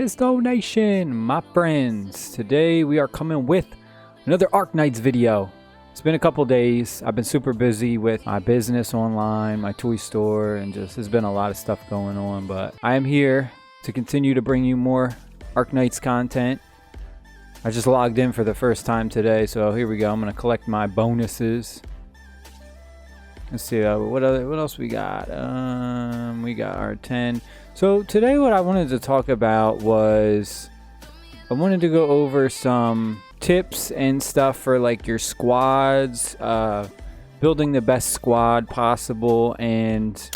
is Nation, my friends. Today we are coming with another Arknights video. It's been a couple days. I've been super busy with my business online, my toy store, and just there's been a lot of stuff going on. But I am here to continue to bring you more Arknights content. I just logged in for the first time today, so here we go. I'm gonna collect my bonuses. Let's see what else we got. We got our 10. So today what I wanted to talk about was I wanted to go over some tips and stuff for like your squads, building the best squad possible, and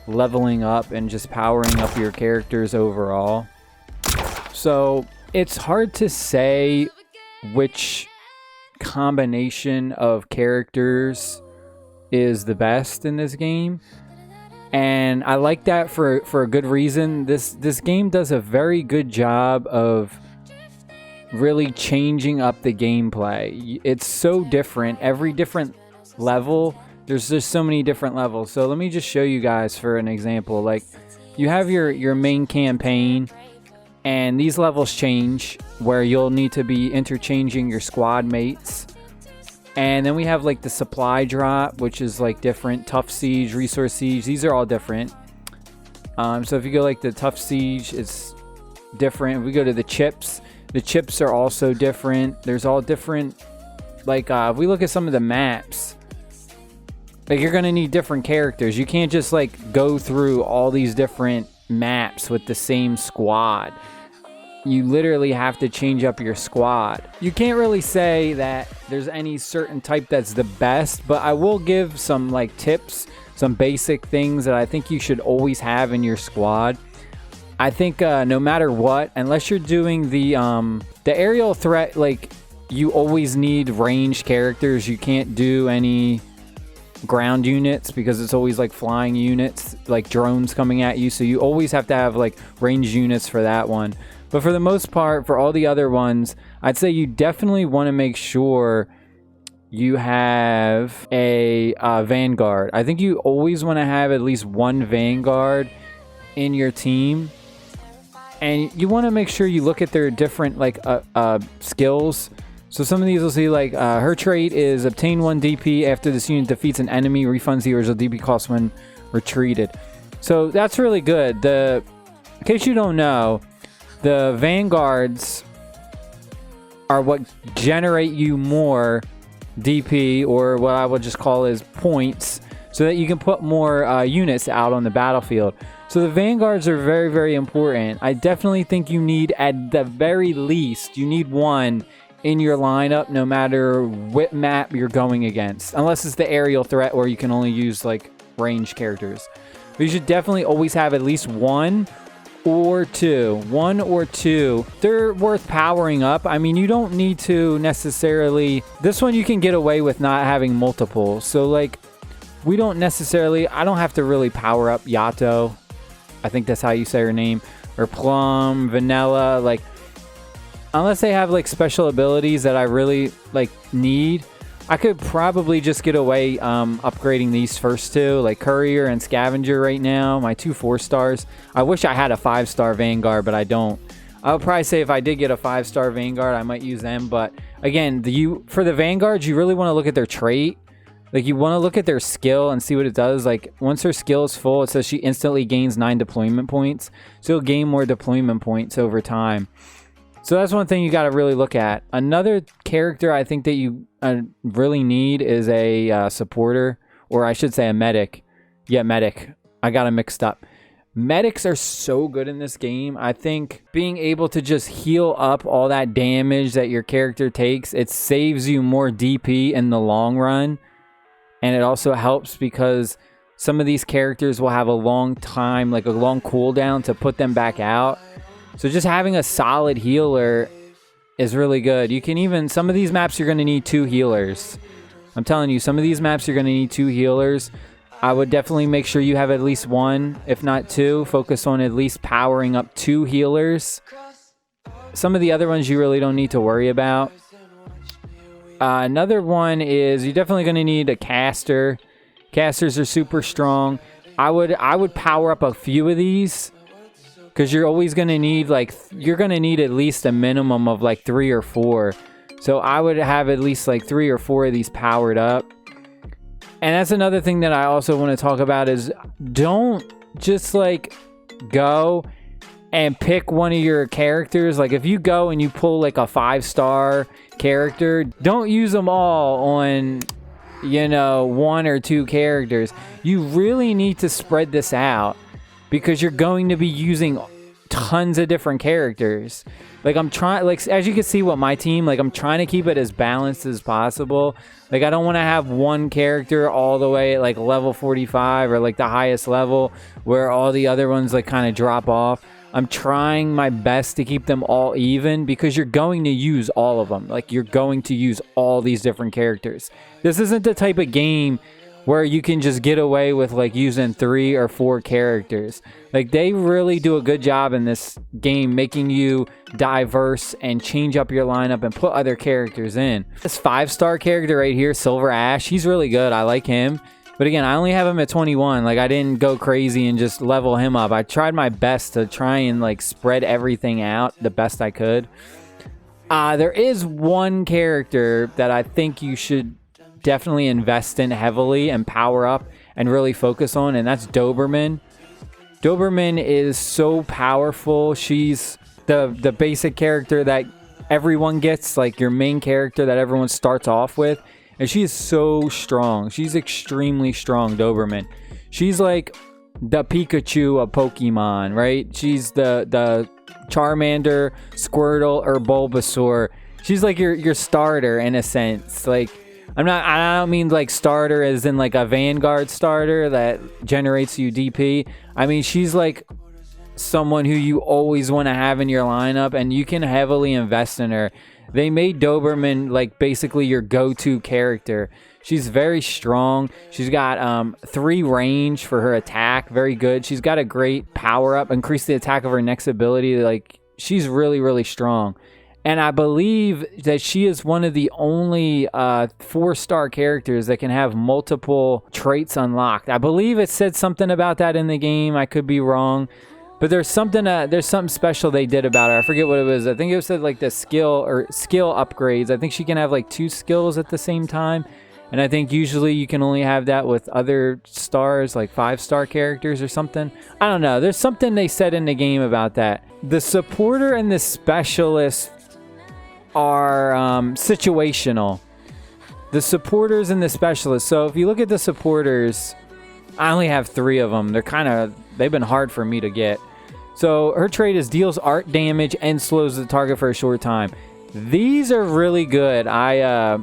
leveling up and just powering up your characters overall. So it's hard to say which combination of characters is the best in this game, and I like that for a good reason. This game does a very good job of really changing up the gameplay. It's so different. Every different level, there's just so many different levels. So let me just show you guys for an example. Like, you have your main campaign, and these levels change where you'll need to be interchanging your squad mates. And then we have like the supply drop, which is like different. Tough siege, resource siege, these are all different. So if you go like the tough siege, it's different. If we go to the chips are also different. There's all different. Like if we look at some of the maps, like you're gonna need different characters. You can't just like go through all these different maps with the same squad. You literally have to change up your squad. You can't really say that there's any certain type that's the best, but I will give some like tips, some basic things that I think you should always have in your squad. I think no matter what, unless you're doing the aerial threat, like you always need ranged characters. You can't do any ground units because it's always like flying units, like drones coming at you. So you always have to have like ranged units for that one. But for the most part, for all the other ones, I'd say you definitely want to make sure you have a Vanguard. I think you always want to have at least one Vanguard in your team. And you want to make sure you look at their different like skills. So some of these will see like her trait is obtain 1 DP after this unit defeats an enemy, refunds the original DP cost when retreated. So that's really good. In case you don't know, the Vanguards are what generate you more DP, or what I would just call as points, so that you can put more units out on the battlefield. So the Vanguards are very, very important. I definitely think you need, at the very least, you need one in your lineup no matter what map you're going against. Unless it's the aerial threat where you can only use like ranged characters. But you should definitely always have at least one or two. They're worth powering up. I mean, you don't need to necessarily, this one you can get away with not having multiple. So like, I don't have to really power up Yato. I think that's how you say her name. Or Plum, Vanilla, like, unless they have like special abilities that I really like need, I could probably just get away upgrading these first two, like Courier and Scavenger right now, my 2 4-stars. I wish I had a 5-star Vanguard, but I don't. I would probably say if I did get a 5-star Vanguard, I might use them. But again, for the Vanguards, you really want to look at their trait. Like, you want to look at their skill and see what it does. Like, once her skill is full, it says she instantly gains 9 deployment points. So you'll gain more deployment points over time. So that's one thing you got to really look at. Another character I think that you really need is a supporter, or I should say a medic. Yeah, medic. I got them mixed up. Medics are so good in this game. I think being able to just heal up all that damage that your character takes, it saves you more DP in the long run. And it also helps because some of these characters will have a long time, like a long cooldown to put them back out. So just having a solid healer is really good. You can even, some of these maps you're going to need 2 healers. I'm telling you, some of these maps you're going to need 2 healers. I would definitely make sure you have at least 1, if not 2. Focus on at least powering up 2 healers. Some of the other ones you really don't need to worry about. Another one is you're definitely going to need a caster. Casters are super strong. I would power up a few of these because you're always going to need like, you're going to need at least a minimum of like 3 or 4. So I would have at least like 3 or 4 of these powered up. And that's another thing that I also want to talk about is don't just like go and pick one of your characters. Like if you go and you pull like a 5-star character, don't use them all on, you know, 1 or 2 characters. You really need to spread this out because you're going to be using tons of different characters. Like I'm trying, like as you can see with my team, like I'm trying to keep it as balanced as possible. Like I don't want to have one character all the way at like level 45 or like the highest level where all the other ones like kind of drop off. I'm trying my best to keep them all even because you're going to use all of them. Like you're going to use all these different characters. This isn't the type of game where you can just get away with like using 3 or 4 characters. Like they really do a good job in this game making you diverse and change up your lineup and put other characters in. This 5-star character right here, Silver Ash, he's really good. I like him. But again, I only have him at 21. Like I didn't go crazy and just level him up. I tried my best to try and like spread everything out the best I could. There is one character that I think you should definitely invest in heavily and power up and really focus on, and that's Doberman. Doberman is so powerful. She's the basic character that everyone gets, like your main character that everyone starts off with, and she is so strong. She's extremely strong, Doberman. She's like the Pikachu of Pokemon, right? She's the Charmander, Squirtle, or Bulbasaur. She's like your starter in a sense. Like I don't mean like starter as in like a Vanguard starter that generates you DP. I mean, she's like someone who you always want to have in your lineup and you can heavily invest in her. They made Doberman like basically your go-to character. She's very strong. She's got 3 range for her attack. Very good. She's got a great power up. Increase the attack of her next ability. Like she's really, really strong. And I believe that she is one of the only 4-star characters that can have multiple traits unlocked. I believe it said something about that in the game. I could be wrong. But there's something special they did about her. I forget what it was. I think it said like the skill upgrades. I think she can have like 2 skills at the same time. And I think usually you can only have that with other stars, like 5-star characters or something. I don't know. There's something they said in the game about that. The supporter and the specialist are situational. The supporters and the specialists. So if you look at the supporters, I only have 3 of them. They've been hard for me to get. So her trait is deals art damage and slows the target for a short time. These are really good. I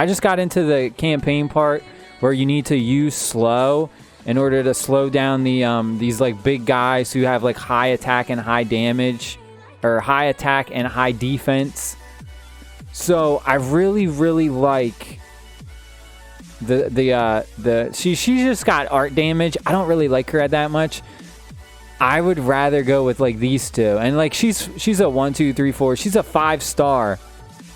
just got into the campaign part where you need to use slow in order to slow down these like big guys who have like high attack and high damage, or high attack and high defense. So I really, really like she just got art damage. I don't really like her at that much. I would rather go with like these 2. And like she's a 1, 2, 3, 4. She's a 5-star.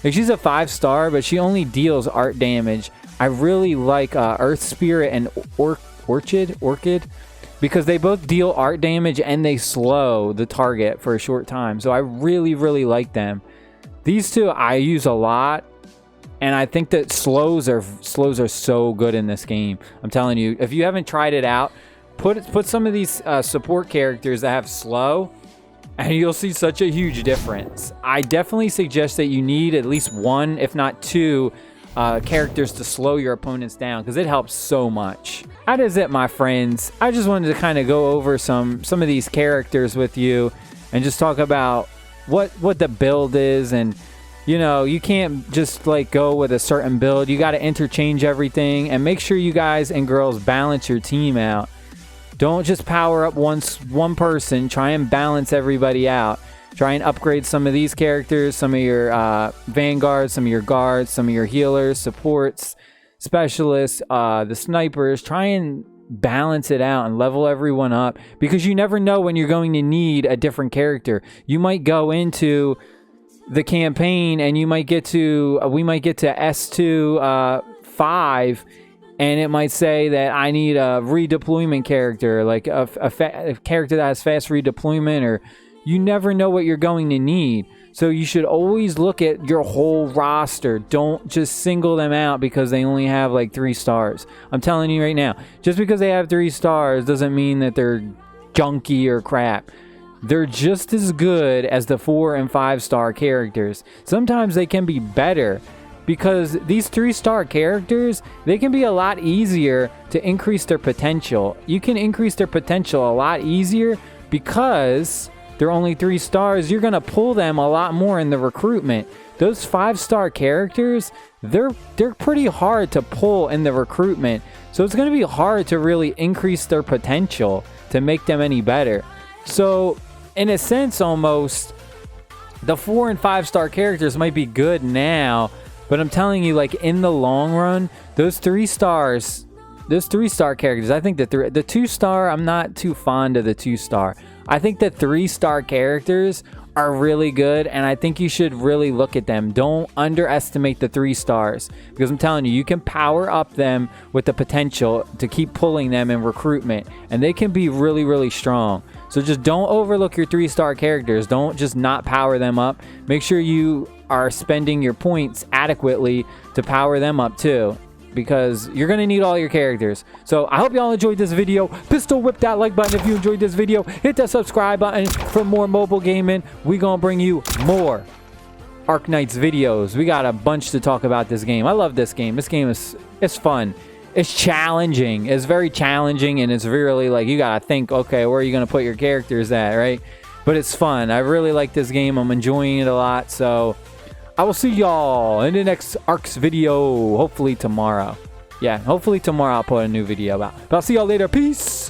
Like she's a 5-star, but she only deals art damage. I really like Earth Spirit and Orchid because they both deal art damage and they slow the target for a short time. So I really, really like them. These 2 I use a lot, and I think that slows are so good in this game. I'm telling you, if you haven't tried it out, put some of these support characters that have slow, and you'll see such a huge difference. I definitely suggest that you need at least 1, if not 2, characters to slow your opponents down because it helps so much. That is it, my friends. I just wanted to kind of go over some of these characters with you and just talk about what the build is. And you know, you can't just like go with a certain build. You got to interchange everything and make sure you guys and girls balance your team out. Don't just power up one person. Try and balance everybody out. Try and upgrade some of these characters, some of your vanguards, some of your guards, some of your healers, supports, specialists, the snipers. Try and balance it out and level everyone up because you never know when you're going to need a different character. You might go into the campaign and we might get to S2 5 and it might say that I need a redeployment character, like a character that has fast redeployment, or you never know what you're going to need. So you should always look at your whole roster. Don't just single them out because they only have like 3 stars. I'm telling you right now, just because they have 3 stars doesn't mean that they're junky or crap. They're just as good as the 4 and 5 star characters. Sometimes they can be better, because these 3-star characters, they can be a lot easier to increase their potential. You can increase their potential a lot easier because they're only 3 stars. You're gonna pull them a lot more in the recruitment. Those 5-star characters, they're pretty hard to pull in the recruitment. So it's gonna be hard to really increase their potential to make them any better. So in a sense, almost, the 4 and 5-star characters might be good now, but I'm telling you, like, in the long run, those 3-star characters, I think the 2-star, I'm not too fond of the 2-star. I think the 3-star characters are really good, and I think you should really look at them. Don't underestimate the 3 stars, because I'm telling you, you can power up them with the potential to keep pulling them in recruitment, and they can be really, really strong. So just don't overlook your 3-star characters. Don't just not power them up. Make sure you are spending your points adequately to power them up too, because you're gonna need all your characters. So I hope y'all enjoyed this video. Pistol whip that like button if you enjoyed this video. Hit that subscribe button for more mobile gaming. We gonna bring you more Arknights videos. We got a bunch to talk about this game. I love this game. This game it's fun. It's challenging. It's very challenging, and it's really like you gotta think, okay, where are you gonna put your characters at, right? But it's fun. I really like this game. I'm enjoying it a lot. So I will see y'all in the next Arks video, hopefully tomorrow. Yeah, hopefully tomorrow I'll put a new video out. But I'll see y'all later. Peace!